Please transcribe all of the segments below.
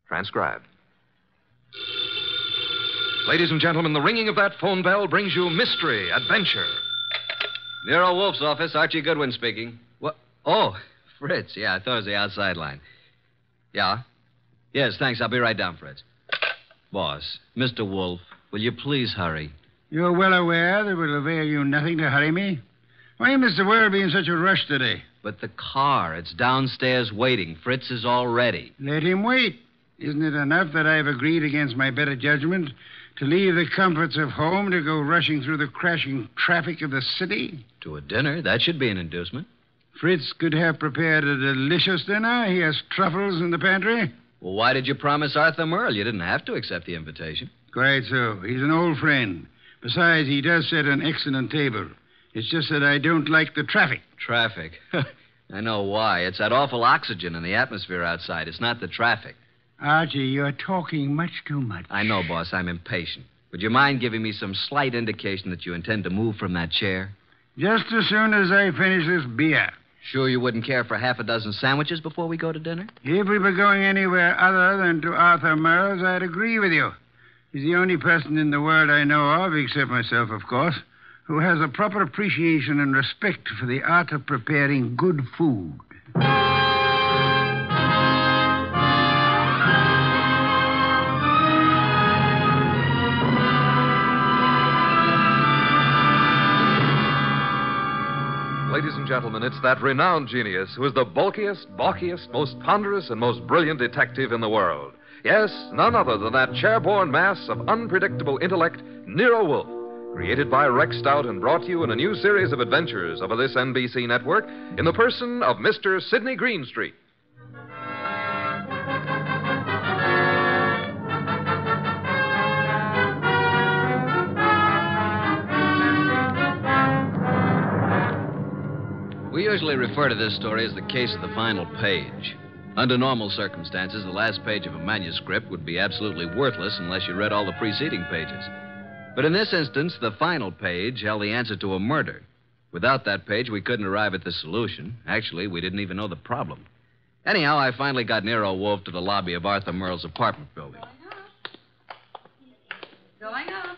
Transcribed. Ladies and gentlemen, the ringing of that phone bell brings you mystery, adventure. Nero Wolfe's office, Archie Goodwin speaking. What? Oh, Fritz. Yeah, I thought it was the outside line. Yeah? Yes, thanks. I'll be right down, Fritz. Boss, Mr. Wolfe, will you please hurry? You're well aware that it will avail you nothing to hurry me. Why must the world be in such a rush today? But the car, it's downstairs waiting. Fritz is all ready. Let him wait. Isn't it enough that I've agreed against my better judgment to leave the comforts of home to go rushing through the crashing traffic of the city? To a dinner? That should be an inducement. Fritz could have prepared a delicious dinner. He has truffles in the pantry. Well, why did you promise Arthur Merle? You didn't have to accept the invitation. Quite so. He's an old friend. Besides, he does set an excellent table. It's just that I don't like the traffic. Traffic? I know why. It's that awful oxygen in the atmosphere outside. It's not the traffic. Archie, you're talking much too much. I know, boss. I'm impatient. Would you mind giving me some slight indication that you intend to move from that chair? Just as soon as I finish this beer. Sure you wouldn't care for half a dozen sandwiches before we go to dinner? If we were going anywhere other than to Arthur Merle's, I'd agree with you. He's the only person in the world I know of, except myself, of course, who has a proper appreciation and respect for the art of preparing good food. Ladies and gentlemen, it's that renowned genius who is the bulkiest, balkiest, most ponderous, and most brilliant detective in the world. Yes, none other than that chair-borne mass of unpredictable intellect, Nero Wolfe. Created by Rex Stout and brought to you in a new series of adventures over this NBC network in the person of Mr. Sidney Greenstreet. We usually refer to this story as the case of the final page. Under normal circumstances, the last page of a manuscript would be absolutely worthless unless you read all the preceding pages. But in this instance, the final page held the answer to a murder. Without that page, we couldn't arrive at the solution. Actually, we didn't even know the problem. Anyhow, I finally got Nero Wolfe to the lobby of Arthur Merle's apartment building. Going up.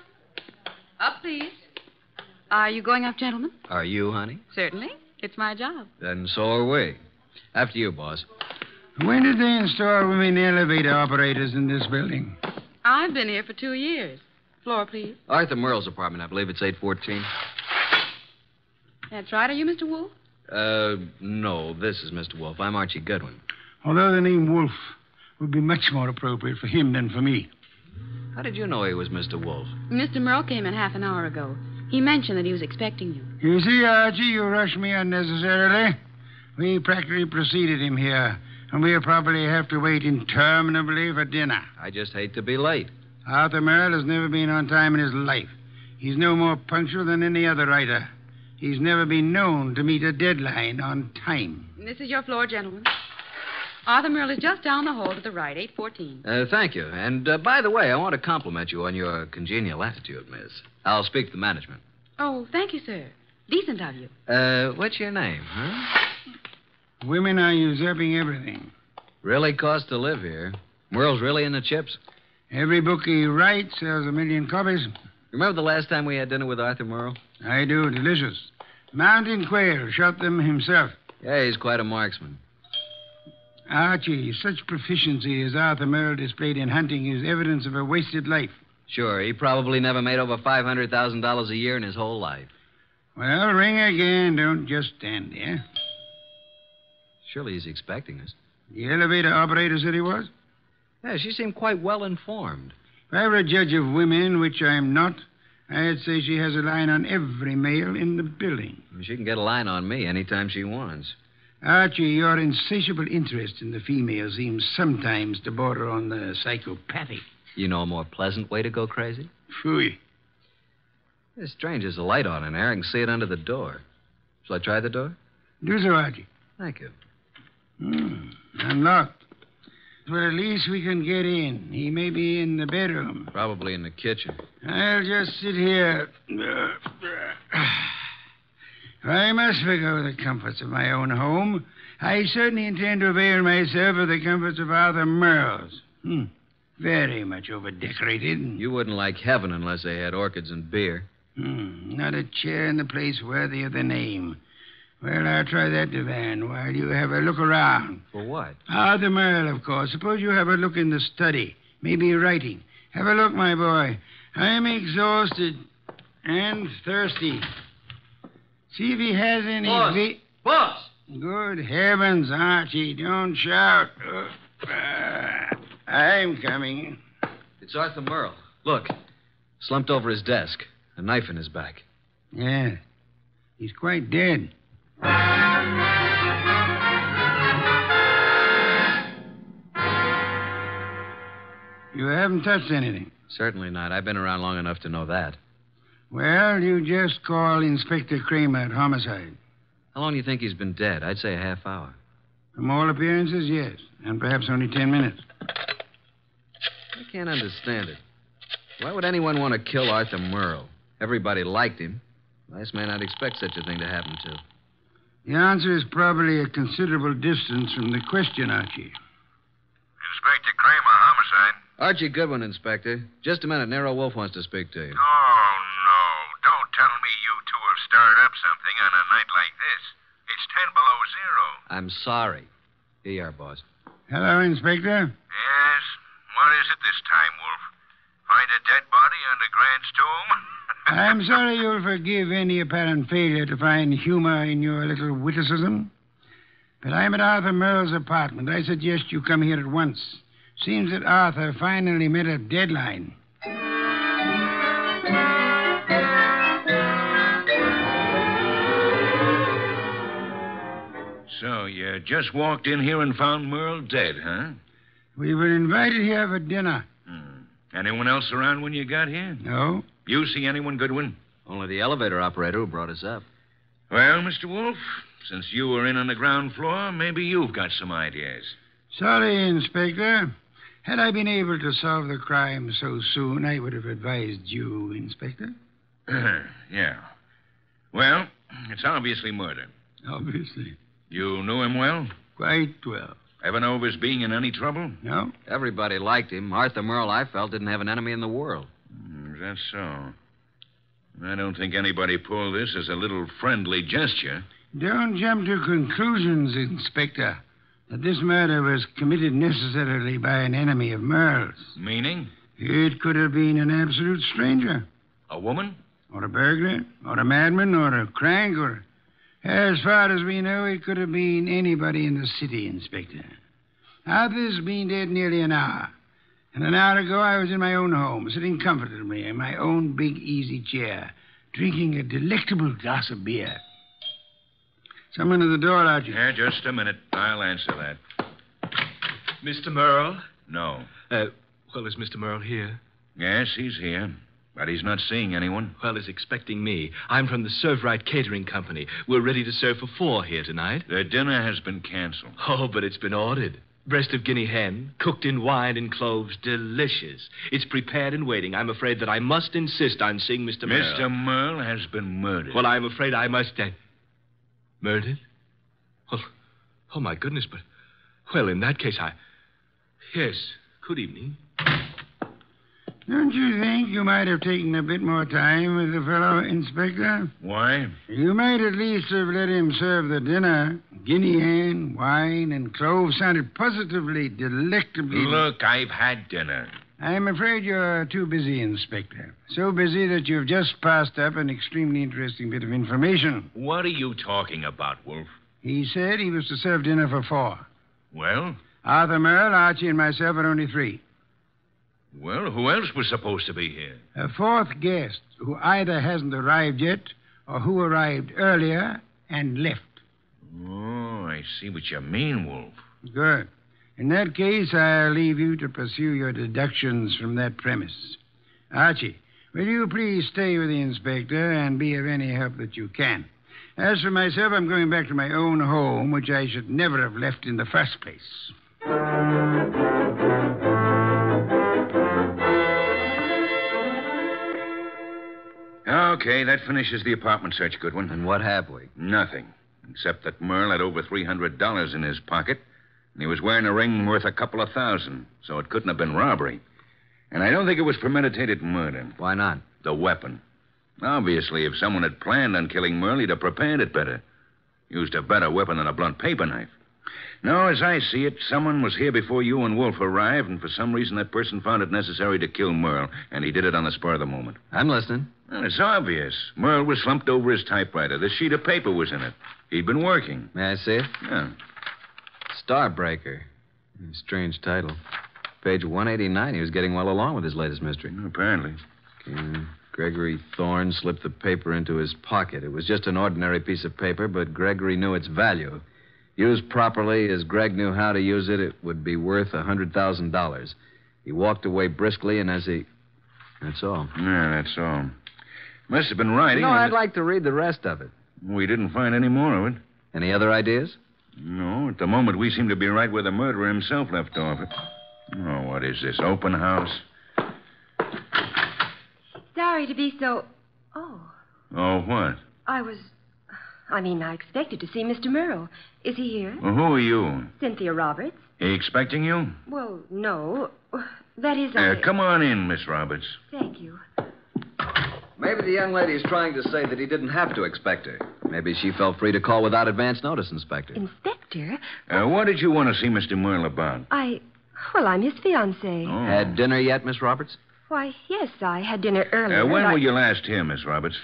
Up, please. Are you going up, gentlemen? Are you, honey? Certainly. It's my job. Then so are we. After you, boss. When did they install women elevator operators in this building? I've been here for 2 years. Floor, please. Arthur Merle's apartment, I believe it's 814. That's right. Are you Mr. Wolfe? No, this is Mr. Wolfe. I'm Archie Goodwin. Although the name Wolfe would be much more appropriate for him than for me. How did you know he was Mr. Wolfe? Mr. Merle came in half an hour ago. He mentioned that he was expecting you. You see, Archie, you rushed me unnecessarily. We practically preceded him here, and we'll probably have to wait interminably for dinner. I just hate to be late. Arthur Merle has never been on time in his life. He's no more punctual than any other writer. He's never been known to meet a deadline on time. This is your floor, gentlemen. Arthur Merle is just down the hall to the right, 814. Thank you. And by the way, I want to compliment you on your congenial attitude, miss. I'll speak to the management. Oh, thank you, sir. Decent of you. What's your name, huh? Women are usurping everything. Really costs to live here. Merle's really in the chips. Every book he writes sells 1 million copies. Remember the last time we had dinner with Arthur Merle? I do. Delicious. Mountain quail. Shot them himself. Yeah, he's quite a marksman. Archie, such proficiency as Arthur Merle displayed in hunting is evidence of a wasted life. Sure, he probably never made over $500,000 a year in his whole life. Well, ring again. Don't just stand there. Surely he's expecting us. The elevator operator said he was? Yeah, she seemed quite well informed. If I were a judge of women, which I'm not, I'd say she has a line on every male in the building. She can get a line on me anytime she wants. Archie, your insatiable interest in the female seems sometimes to border on the psychopathic. You know a more pleasant way to go crazy? Phooey. It's strange. There's a light on in there. I can see it under the door. Shall I try the door? Do so, Archie. Thank you. Unlocked. Well, at least we can get in. He may be in the bedroom. Probably in the kitchen. I'll just sit here. I must forgo the comforts of my own home. I certainly intend to avail myself of the comforts of Arthur Merle's. Very much over-decorated. You wouldn't like heaven unless they had orchids and beer. Not a chair in the place worthy of the name. Well, I'll try that divan while you have a look around. For what? Arthur Merle, of course. Suppose you have a look in the study. Maybe writing. Have a look, my boy. I'm exhausted and thirsty. See if he has any... Boss! Good heavens, Archie, don't shout. I'm coming. It's Arthur Merle. Look, slumped over his desk, a knife in his back. Yeah, he's quite dead. You haven't touched anything. Certainly not. I've been around long enough to know that. Well, you just call Inspector Kramer at homicide. How long do you think he's been dead? I'd say a half hour. From all appearances, yes. And perhaps only 10 minutes. I can't understand it. Why would anyone want to kill Arthur Merle? Everybody liked him. Last man I'd expect such a thing to happen to. The answer is probably a considerable distance from the question, Archie. Inspector Kramer, homicide. Archie Goodwin, Inspector. Just a minute. Nero Wolfe wants to speak to you. Oh, no. Don't tell me you two have stirred up something on a night like this. It's 10 below zero. I'm sorry. Here you are, boss. Hello, Inspector. Yes? What is it this time, Wolf? Find a dead body under Grant's tomb? I'm sorry you'll forgive any apparent failure to find humor in your little witticism. But I'm at Arthur Merle's apartment. I suggest you come here at once. Seems that Arthur finally met a deadline. So you just walked in here and found Merle dead, huh? We were invited here for dinner. Anyone else around when you got here? No? You see anyone, Goodwin? Only the elevator operator who brought us up. Well, Mr. Wolfe, since you were in on the ground floor, maybe you've got some ideas. Sorry, Inspector. Had I been able to solve the crime so soon, I would have advised you, Inspector. Yeah. Well, it's obviously murder. Obviously. You knew him well? Quite well. Ever know of his being in any trouble? No? Everybody liked him. Arthur Merle, I felt, didn't have an enemy in the world. Is that so? I don't think anybody pulled this as a little friendly gesture. Don't jump to conclusions, Inspector, that this murder was committed necessarily by an enemy of Merle's. Meaning? It could have been an absolute stranger. A woman? Or a burglar, or a madman, or a crank, or... As far as we know, it could have been anybody in the city, Inspector. Arthur's been dead nearly an hour. And an hour ago, I was in my own home, sitting comfortably in my own big, easy chair, drinking a delectable glass of beer. Someone at the door, Archie. Yeah, just a minute. I'll answer that. Mr. Merle? No. Well, is Mr. Merle here? Yes, he's here. But he's not seeing anyone. Well, he's expecting me. I'm from the Serve Right Catering Company. We're ready to serve for 4 here tonight. The dinner has been canceled. Oh, but it's been ordered. Breast of guinea hen, cooked in wine and cloves, delicious. It's prepared and waiting. I'm afraid that I must insist on seeing Mr. Merle. Mr. Merle has been murdered. Well, I'm afraid I must... Murdered? Oh, my goodness, but... Well, in that case, Yes, good evening. Don't you think you might have taken a bit more time with the fellow, Inspector? Why? You might at least have let him serve the dinner. Guinea hen, wine, and cloves sounded positively delectably... Look, I've had dinner. I'm afraid you're too busy, Inspector. So busy that you've just passed up an extremely interesting bit of information. What are you talking about, Wolf? He said he was to serve dinner for 4. Well? Arthur Merle, Archie, and myself are only 3. Well, who else was supposed to be here? A 4th guest who either hasn't arrived yet or who arrived earlier and left. Oh, I see what you mean, Wolf. Good. In that case, I'll leave you to pursue your deductions from that premise. Archie, will you please stay with the inspector and be of any help that you can? As for myself, I'm going back to my own home, which I should never have left in the first place. Okay, that finishes the apartment search, Goodwin. And what have we? Nothing, except that Merle had over $300 in his pocket He was wearing a ring worth a couple of $1,000, so it couldn't have been robbery. And I don't think it was premeditated murder. Why not? The weapon. Obviously, if someone had planned on killing Merle, he'd have prepared it better. Used a better weapon than a blunt paper knife. No, as I see it, someone was here before you and Wolfe arrived, and for some reason that person found it necessary to kill Merle, and he did it on the spur of the moment. I'm listening. Well, it's obvious. Merle was slumped over his typewriter. This sheet of paper was in it. He'd been working. May I see it? Yeah. Starbreaker. Strange title. Page 189. He was getting well along with his latest mystery. Apparently. Gregory Thorne slipped the paper into his pocket. It was just an ordinary piece of paper, but Gregory knew its value. Used properly, as Greg knew how to use it, it would be worth $100,000. He walked away briskly, and as he... That's all. Yeah, that's all. Must have been writing. I'd like to read the rest of it. We didn't find any more of it. Any other ideas? No, at the moment we seem to be right where the murderer himself left off. Oh, what is this, open house? Sorry to be so... Oh. Oh, what? I expected to see Mr. Merle. Is he here? Well, who are you? Cynthia Roberts. He expecting you? Well, no. That is... Come on in, Miss Roberts. Thank you. Maybe the young lady's trying to say that he didn't have to expect her. Maybe she felt free to call without advance notice, Inspector. Inspector? What did you want to see Mr. Merle about? Well, I'm his fiancée. Oh. Had dinner yet, Miss Roberts? Why, yes, I had dinner earlier. When were you last here, Miss Roberts?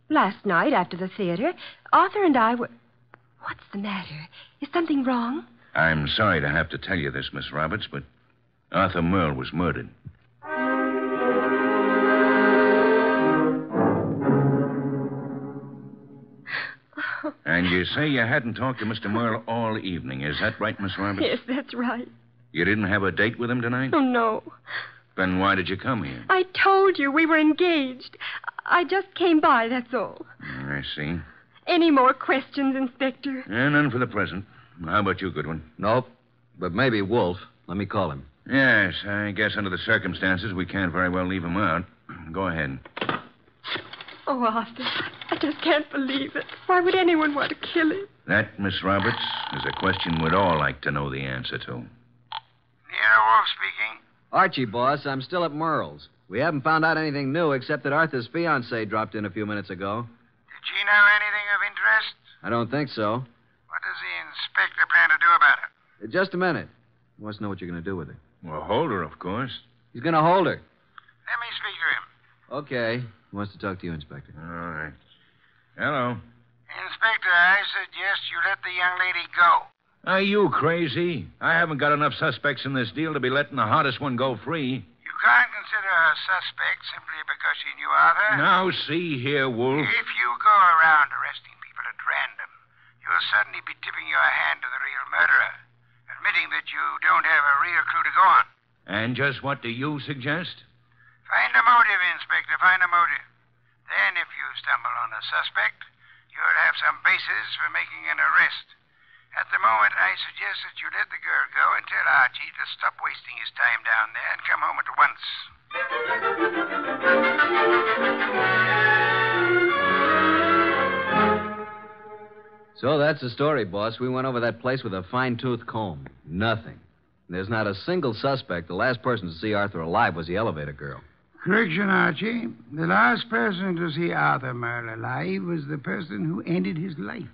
Last night, after the theater. Arthur and I were... What's the matter? Is something wrong? I'm sorry to have to tell you this, Miss Roberts, but Arthur Merle was murdered. And you say you hadn't talked to Mr. Merle all evening. Is that right, Miss Roberts? Yes, that's right. You didn't have a date with him tonight? Oh, no. Then why did you come here? I told you we were engaged. I just came by, that's all. I see. Any more questions, Inspector? None for the present. How about you, Goodwin? Nope. But maybe Wolfe. Let me call him. Yes, I guess under the circumstances, we can't very well leave him out. Go ahead. Oh, Arthur, I just can't believe it. Why would anyone want to kill him? That, Miss Roberts, is a question we'd all like to know the answer to. Nero Wolfe speaking. Archie, boss, I'm still at Merle's. We haven't found out anything new except that Arthur's fiancée dropped in a few minutes ago. Did she know anything of interest? I don't think so. What does the inspector plan to do about it? Just a minute. He wants to know what you're going to do with her. Well, hold her, of course. He's going to hold her. Let me speak to him. Okay. He wants to talk to you, Inspector. All right. Hello. Inspector, I suggest you let the young lady go. Are you crazy? I haven't got enough suspects in this deal to be letting the hottest one go free. You can't consider her a suspect simply because she knew Arthur. Now, see here, Wolfe. If you go around arresting people at random, you'll suddenly be tipping your hand to the real murderer, admitting that you don't have a real clue to go on. And just what do you suggest? Find a motive, Inspector. Find a motive. Then, if you stumble on a suspect, you'll have some basis for making an arrest. At the moment, I suggest that you let the girl go and tell Archie to stop wasting his time down there and come home at once. So that's the story, boss. We went over that place with a fine-tooth comb. Nothing. There's not a single suspect. The last person to see Arthur alive was the elevator girl. Correction, Archie. The last person to see Arthur Merle alive was the person who ended his life.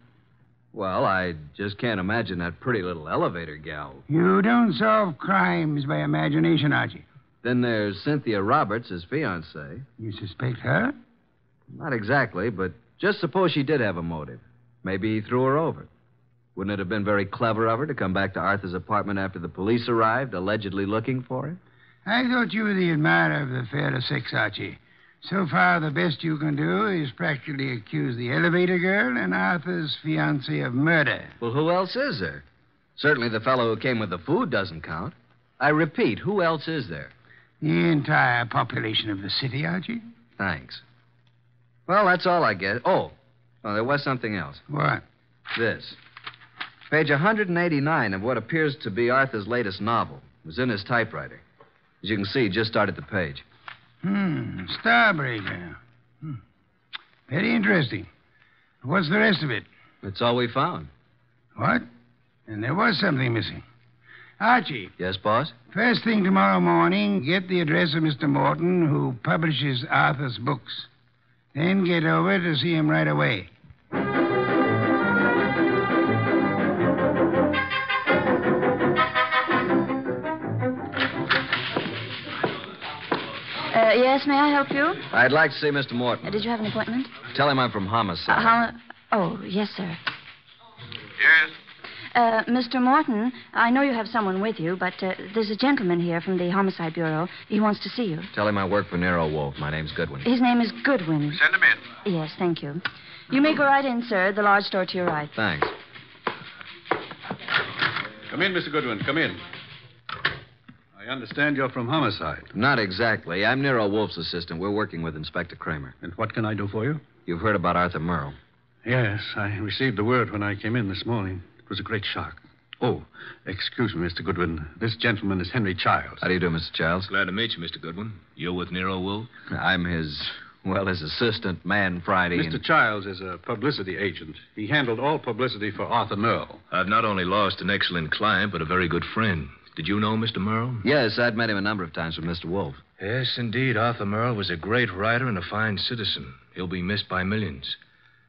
Well, I just can't imagine that pretty little elevator gal. You don't solve crimes by imagination, Archie. Then there's Cynthia Roberts, his fiancée. You suspect her? Not exactly, but just suppose she did have a motive. Maybe he threw her over. Wouldn't it have been very clever of her to come back to Arthur's apartment after the police arrived, allegedly looking for her? I thought you were the admirer of the fairer sex, Archie. So far, the best you can do is practically accuse the elevator girl and Arthur's fiancée of murder. Well, who else is there? Certainly the fellow who came with the food doesn't count. I repeat, who else is there? The entire population of the city, Archie. Thanks. Well, that's all I get. Oh, there was something else. What? This. Page 189 of what appears to be Arthur's latest novel. It was in his typewriter. As you can see, he just started the page. Starbreaker. Very interesting. What's the rest of it? That's all we found. What? And there was something missing. Archie, Yes, boss? first thing tomorrow morning, get the address of Mr. Morton, who publishes Arthur's books. Then get over to see him right away. Yes, may I help you? I'd like to see Mr. Morton. Did you have an appointment? Tell him I'm from Homicide. Oh, yes, sir. Yes? Mr. Morton, I know you have someone with you, but there's a gentleman here from the Homicide Bureau. He wants to see you. Tell him I work for Nero Wolfe. My name's Goodwin. His name is Goodwin. Send him in. Yes, thank you. You may go right in, sir. The large door to your right. Thanks. Come in, Mr. Goodwin. Come in. I understand you're from Homicide. Not exactly. I'm Nero Wolfe's assistant. We're working with Inspector Kramer. And what can I do for you? You've heard about Arthur Merle. Yes, I received the word when I came in this morning. It was a great shock. Oh, excuse me, Mr. Goodwin. This gentleman is Henry Childs. How do you do, Mr. Childs? Glad to meet you, Mr. Goodwin. You're with Nero Wolfe? I'm his assistant, man Friday. Mr. Childs is a publicity agent. He handled all publicity for Arthur Merle. I've not only lost an excellent client, but a very good friend. Did you know Mr. Merle? Yes, I'd met him a number of times with Mr. Wolfe. Yes, indeed. Arthur Merle was a great writer and a fine citizen. He'll be missed by millions.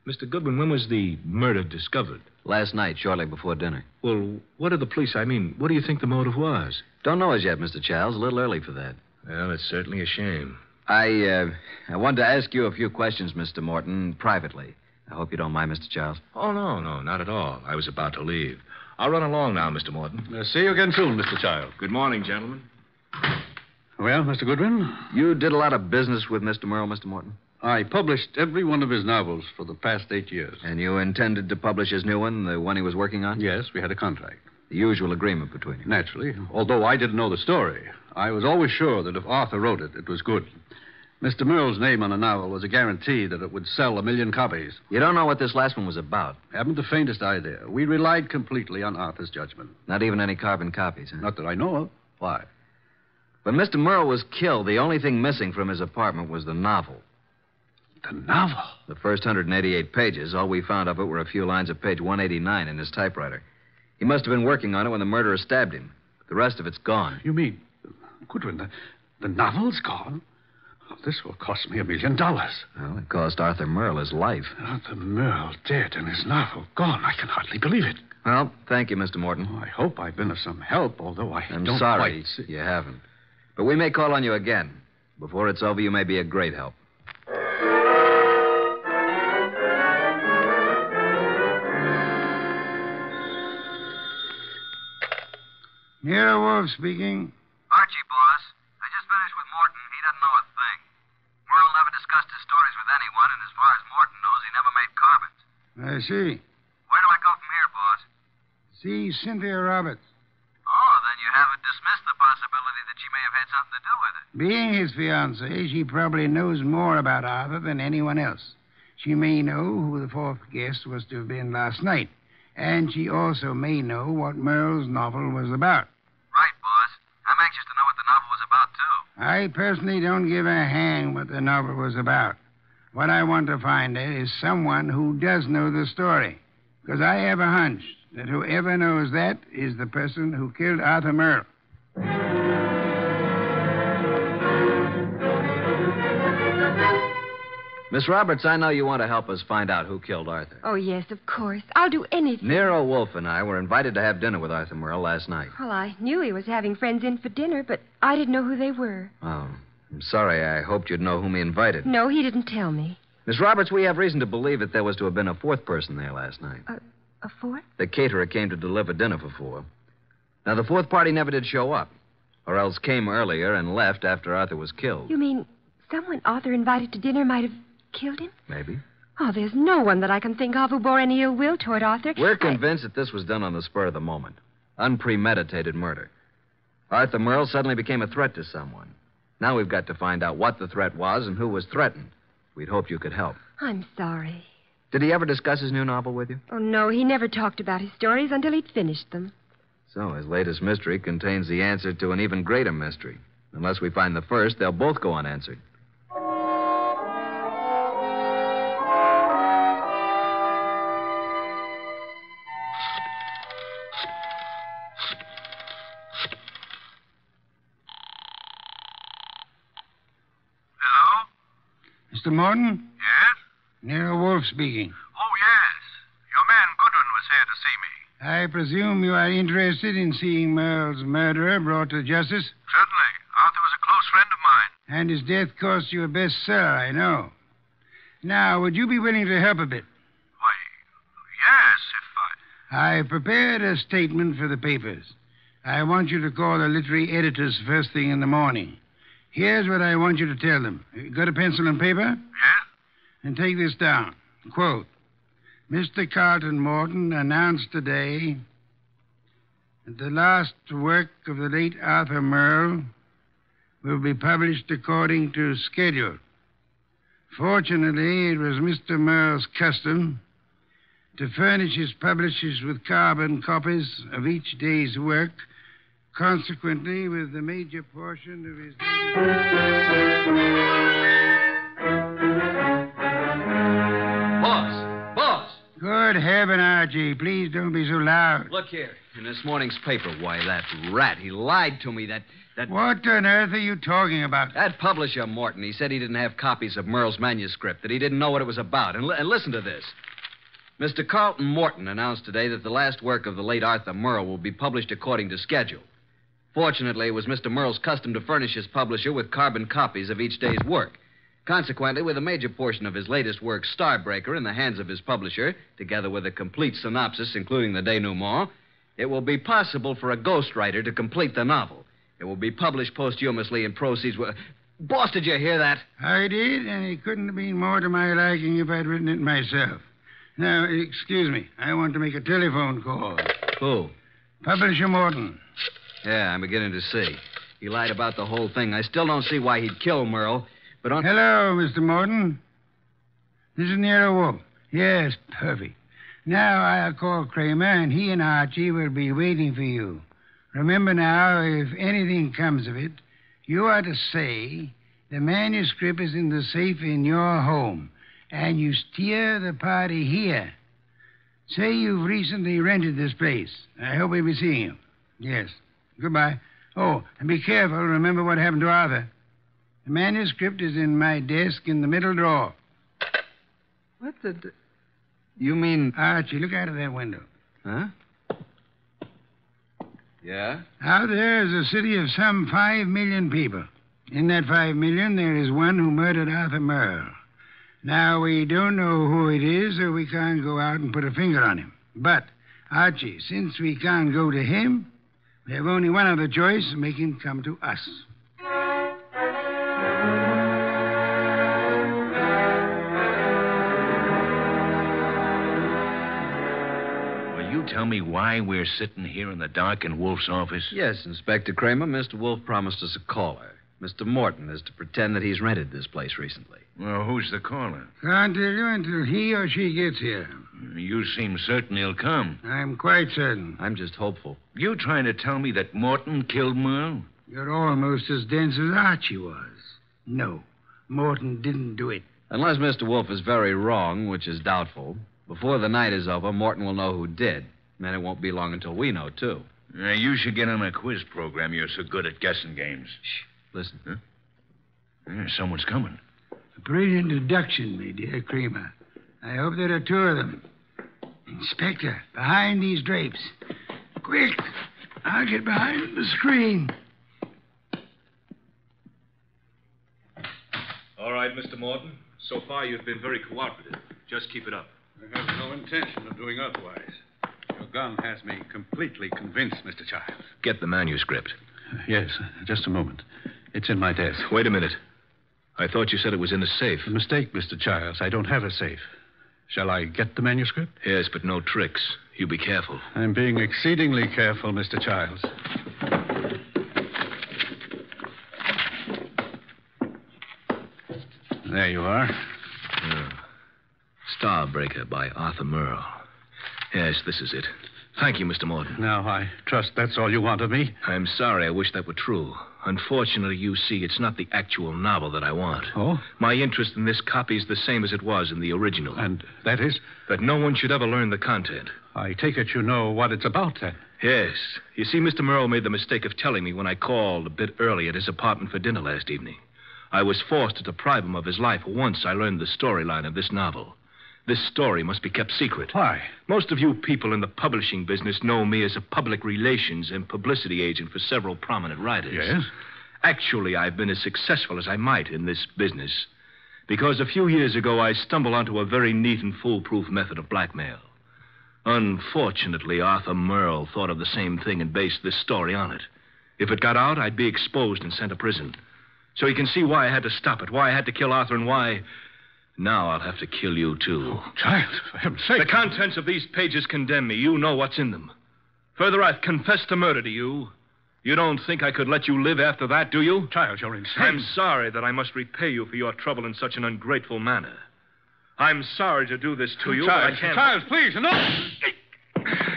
Mr. Goodwin, when was the murder discovered? Last night, shortly before dinner. Well, what did the police, what do you think the motive was? Don't know as yet, Mr. Childs. A little early for that. Well, it's certainly a shame. I wanted to ask you a few questions, Mr. Morton, privately. I hope you don't mind, Mr. Childs. Oh, no, not at all. I was about to leave. I'll run along now, Mr. Morton. See you again soon, Mr. Childs. Good morning, gentlemen. Well, Mr. Goodwin, You did a lot of business with Mr. Merle, Mr. Morton? I published every one of his novels for the past 8 years. And you intended to publish his new one, the one he was working on? Yes, we had a contract. The usual agreement between you. Naturally, although I didn't know the story, I was always sure that if Arthur wrote it, it was good. Mr. Merle's name on a novel was a guarantee that it would sell 1 million copies. You don't know what this last one was about? Haven't the faintest idea. We relied completely on Arthur's judgment. Not even any carbon copies, huh? Not that I know of. Why? When Mr. Merle was killed, the only thing missing from his apartment was the novel. The novel? The first 188 pages, all we found of it were a few lines of page 189 in his typewriter. He must have been working on it when the murderer stabbed him. The rest of it's gone. You mean, Goodwin, the novel's gone? Oh, this will cost me $1 million. Well, it cost Arthur Merle his life. Arthur Merle dead and his novel gone. I can hardly believe it. Well, thank you, Mr. Morton. Oh, I hope I've been of some help, although I'm don't sorry quite... you haven't. But we may call on you again. Before it's over, you may be a great help. Nero Wolfe speaking. Archie, boss. I just finished with Morton. He doesn't know a thing. Merle never discussed his stories with anyone, and as far as Morton knows, he never made carbons. I see. Where do I go from here, boss? See Cynthia Roberts. Oh, then you haven't dismissed the possibility that she may have had something to do with it. Being his fiancée, she probably knows more about Arthur than anyone else. She may know who the fourth guest was to have been last night. And she also may know what Merle's novel was about. Right, boss. I'm anxious to know what the novel was about, too. I personally don't give a hang what the novel was about. What I want to find out is someone who does know the story. Because I have a hunch that whoever knows that is the person who killed Arthur Merle. Miss Roberts, I know you want to help us find out who killed Arthur. Oh, yes, of course. I'll do anything. Nero Wolfe and I were invited to have dinner with Arthur Merle last night. Well, I knew he was having friends in for dinner, but I didn't know who they were. Oh, I'm sorry. I hoped you'd know whom he invited. No, he didn't tell me. Miss Roberts, we have reason to believe that there was to have been a fourth person there last night. A fourth? The caterer came to deliver dinner for 4. Now, the fourth party never did show up, or else came earlier and left after Arthur was killed. You mean someone Arthur invited to dinner might have killed him? Maybe. Oh, there's no one that I can think of who bore any ill will toward Arthur. We're convinced that this was done on the spur of the moment. Unpremeditated murder. Arthur Merle suddenly became a threat to someone. Now we've got to find out what the threat was and who was threatened. We'd hoped you could help. I'm sorry. Did he ever discuss his new novel with you? Oh, no, he never talked about his stories until he'd finished them. So his latest mystery contains the answer to an even greater mystery. Unless we find the first, they'll both go unanswered. Mr. Morton? Yes? Nero Wolfe speaking. Oh, yes. Your man Goodwin was here to see me. I presume you are interested in seeing Merle's murderer brought to justice? Certainly. Arthur was a close friend of mine. And his death cost you a bestseller, I know. Now, would you be willing to help a bit? Why, yes, if I... I prepared a statement for the papers. I want you to call the literary editors first thing in the morning. Here's what I want you to tell them. Got a pencil and paper? Yes? And take this down. Quote, Mr. Carlton Morton announced today that the last work of the late Arthur Merle will be published according to schedule. Fortunately, it was Mr. Merle's custom to furnish his publishers with carbon copies of each day's work. Consequently, with the major portion of his... Boss! Good heaven, Archie. Please don't be so loud. Look here. In this morning's paper, why, that rat, he lied to me. That... What on earth are you talking about? That publisher, Morton, he said he didn't have copies of Merle's manuscript, that he didn't know what it was about. And listen to this. Mr. Carlton Morton announced today that the last work of the late Arthur Merle will be published according to schedule. Fortunately, it was Mr. Merle's custom to furnish his publisher with carbon copies of each day's work. Consequently, with a major portion of his latest work, Starbreaker, in the hands of his publisher, together with a complete synopsis, including the denouement, it will be possible for a ghostwriter to complete the novel. It will be published posthumously and proceeds with... Boss, did you hear that? I did, and it couldn't have been more to my liking if I'd written it myself. Now, excuse me. I want to make a telephone call. Who? Publisher Morton. Yeah, I'm beginning to see. He lied about the whole thing. I still don't see why he'd kill Merle, but on... Hello, Mr. Morton. This is Nero Wolfe. Yes, perfect. Now I'll call Kramer, and he and Archie will be waiting for you. Remember now, if anything comes of it, you are to say the manuscript is in the safe in your home, and you steer the party here. Say you've recently rented this place. I hope we'll be seeing you. Yes. Goodbye. Oh, and be careful. Remember what happened to Arthur. The manuscript is in my desk in the middle drawer. What the... You mean... Archie, look out of that window. Huh? Yeah? Out there is a city of some 5 million people. In that 5 million, there is one who murdered Arthur Merle. Now, we don't know who it is, so we can't go out and put a finger on him. But, Archie, since we can't go to him, we have only one other choice: make him come to us. Will you tell me why we're sitting here in the dark in Wolfe's office? Yes, Inspector Kramer. Mr. Wolfe promised us a caller. Mr. Morton is to pretend that he's rented this place recently. Well, who's the caller? Can't tell you until he or she gets here. You seem certain he'll come. I'm quite certain. I'm just hopeful. You trying to tell me that Morton killed Merle? You're almost as dense as Archie was. No, Morton didn't do it. Unless Mr. Wolfe is very wrong, which is doubtful, before the night is over, Morton will know who did. And it won't be long until we know, too. You should get on a quiz program. You're so good at guessing games. Shh. Listen. Huh? Someone's coming. A brilliant deduction, my dear Kramer. I hope there are two of them. Inspector, behind these drapes. Quick! I'll get behind the screen. All right, Mr. Morton. So far, you've been very cooperative. Just keep it up. I have no intention of doing otherwise. Your gun has me completely convinced, Mr. Childs. Get the manuscript. Yes, just a moment. It's in my desk. Wait a minute. I thought you said it was in a safe. A mistake, Mr. Childs. I don't have a safe. Shall I get the manuscript? Yes, but no tricks. You be careful. I'm being exceedingly careful, Mr. Childs. There you are. Starbreaker by Arthur Merle. Yes, this is it. Thank you, Mr. Morton. Now, I trust that's all you want of me. I'm sorry. I wish that were true. Unfortunately, you see, it's not the actual novel that I want. Oh? My interest in this copy is the same as it was in the original. And that is? That no one should ever learn the content. I take it you know what it's about, then. Yes. You see, Mr. Merle made the mistake of telling me when I called a bit early at his apartment for dinner last evening. I was forced to deprive him of his life once I learned the storyline of this novel. This story must be kept secret. Why? Most of you people in the publishing business know me as a public relations and publicity agent for several prominent writers. Yes? Actually, I've been as successful as I might in this business. Because a few years ago, I stumbled onto a very neat and foolproof method of blackmail. Unfortunately, Arthur Merle thought of the same thing and based this story on it. If it got out, I'd be exposed and sent to prison. So you can see why I had to stop it, why I had to kill Arthur, and why now I'll have to kill you, too. Oh, Childs, for heaven's sake. The contents of these pages condemn me. You know what's in them. Further, I've confessed to murder to you. You don't think I could let you live after that, do you? Childs, you're insane. I'm sorry that I must repay you for your trouble in such an ungrateful manner. I'm sorry to do this to you, Childs, but I can't... Childs, please, enough!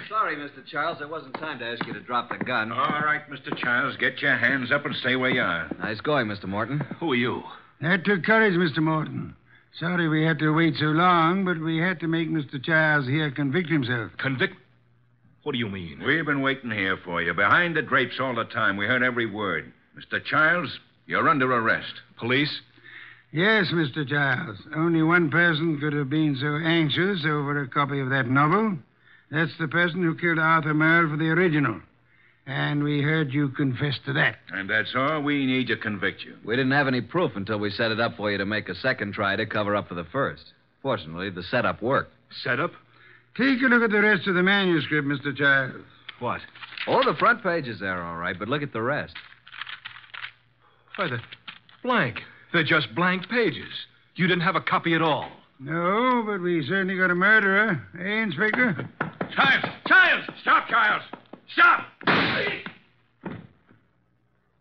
Sorry, Mr. Childs. There wasn't time to ask you to drop the gun. All right, Mr. Childs, get your hands up and stay where you are. Nice going, Mr. Morton. Who are you? That took courage, Mr. Morton. Sorry we had to wait so long, but we had to make Mr. Childs here convict himself. Convict? What do you mean? We've been waiting here for you, behind the drapes all the time. We heard every word. Mr. Childs, you're under arrest. Police? Yes, Mr. Childs. Only one person could have been so anxious over a copy of that novel. That's the person who killed Arthur Merle for the original. And we heard you confess to that. And that's all we need to convict you. We didn't have any proof until we set it up for you to make a second try to cover up for the first. Fortunately, the setup worked. Setup? Take a look at the rest of the manuscript, Mr. Childs. What? Oh, the front page is there, all right, but look at the rest. Why, they're blank. They're just blank pages. You didn't have a copy at all. No, but we certainly got a murderer. Eh, Inspector? Childs! Childs! Stop, Childs! Stop!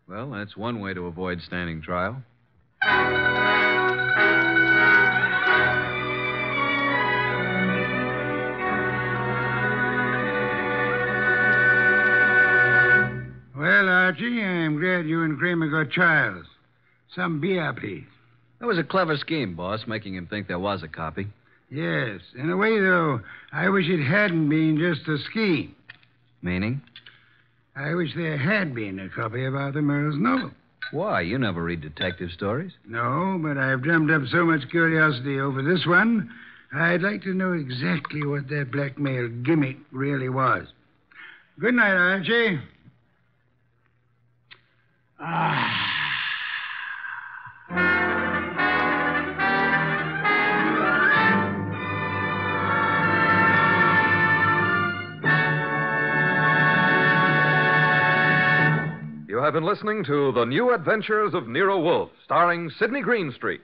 Well, that's one way to avoid standing trial. Well, Archie, I'm glad you and Kramer got Childs. Some beer, please. That was a clever scheme, boss, making him think there was a copy. Yes. In a way, though, I wish it hadn't been just a scheme. Meaning? I wish there had been a copy of Arthur Merle's novel. Why? You never read detective stories. No, but I've drummed up so much curiosity over this one, I'd like to know exactly what that blackmail gimmick really was. Good night, Archie. You have been listening to The New Adventures of Nero Wolfe, starring Sidney Greenstreet.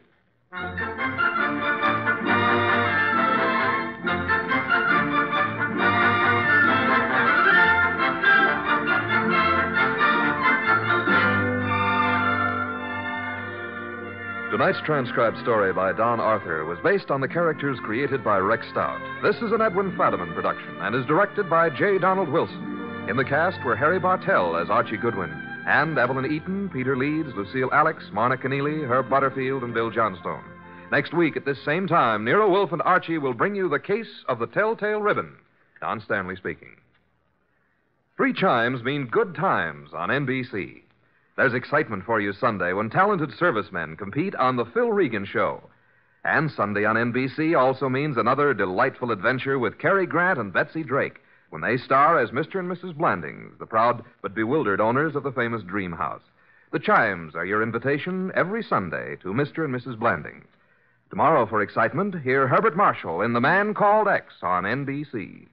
Tonight's transcribed story by Don Arthur was based on the characters created by Rex Stout. This is an Edwin Fadiman production and is directed by J. Donald Wilson. In the cast were Harry Bartell as Archie Goodwin, and Evelyn Eaton, Peter Leeds, Lucille Alex, Marna Keneally, Herb Butterfield, and Bill Johnstone. Next week at this same time, Nero Wolfe and Archie will bring you The Case of the Telltale Ribbon. Don Stanley speaking. 3 chimes mean good times on NBC. There's excitement for you Sunday when talented servicemen compete on The Phil Regan Show. And Sunday on NBC also means another delightful adventure with Cary Grant and Betsy Drake when they star as Mr. and Mrs. Blandings, the proud but bewildered owners of the famous Dream House. The chimes are your invitation every Sunday to Mr. and Mrs. Blandings. Tomorrow for excitement, hear Herbert Marshall in The Man Called X on NBC.